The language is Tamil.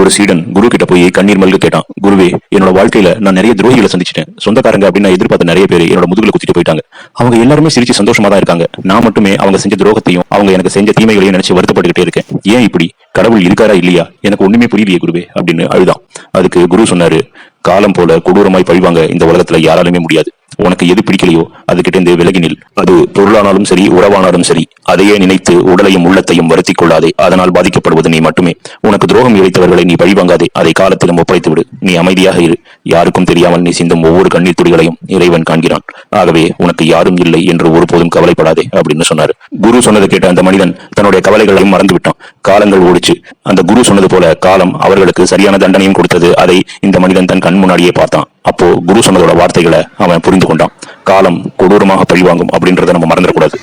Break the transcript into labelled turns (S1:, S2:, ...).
S1: ஒரு சீடன் குரு கிட்ட போய் கண்ணீர் மல்க கேட்டான், குருவே, என்னோட வாழ்க்கையில நான் நிறைய துரோகிகளை சந்திச்சிட்டேன். சொந்தக்காரங்க அப்படின்னு நான் எதிர்பார்த்த நிறைய பேர் என்னோட முதுகுல குத்திட்டு போயிட்டாங்க. அவங்க எல்லாருமே சிரிச்சு சந்தோஷமா தான் இருக்காங்க. நான் மட்டுமே அவங்க செஞ்ச துரோகத்தையும் அவங்க எனக்கு செஞ்ச தீமைகளையும் நினைச்சு வருத்தப்பட்டுக்கிட்டே இருக்கேன். ஏன் இப்படி? கடவுள் இருக்காரா இல்லையா? எனக்கு ஒண்ணுமே புரியலையே குருவே அப்படின்னு அழுதான். அதுக்கு குரு சொன்னாரு, காலம் போல கொடூரமாய் பழிவாங்க இந்த உலகத்துல யாராலுமே முடியாது. உனக்கு எது பிடிக்கலையோ அதுகிட்ட இருந்து விலகி நில். அது பொருளானாலும் சரி, உறவானாலும் சரி. அதையே நினைத்து உடலையும் உள்ளத்தையும் வருத்திக் கொள்ளாதே. அதனால் பாதிக்கப்படுவது நீ மட்டுமே. உனக்கு துரோகம் இழைத்தவர்களை நீ பழிவாங்காதே. அதை காலத்திலும் ஒப்படைத்து விடு. நீ அமைதியாக இரு. யாருக்கும் தெரியாமல் நீ சிந்தும் ஒவ்வொரு கண்ணீர் துளிகளையும் இறைவன் காண்கிறான். ஆகவே உனக்கு யாரும் இல்லை என்று ஒருபோதும் கவலைப்படாதே அப்படின்னு சொன்னாரு. குரு சொன்னதை கேட்ட அந்த மனிதன் தன்னுடைய கவலைகளையும் மறந்து விட்டான். காலங்கள் ஓடிச்சு. அந்த குரு சொன்னது போல காலம் அவர்களுக்கு சரியான தண்டனையும் கொடுத்தது. அதை இந்த மனிதன் தன் கண் முன்னாடியே பார்த்தான். அப்போ குரு சொன்னதோட வார்த்தைகளை அவன் புரிந்து கொண்டான். காலம் கொடூரமாக பழிவாங்கும் அப்படின்றத நம்ம மறந்துடக்கூடாது.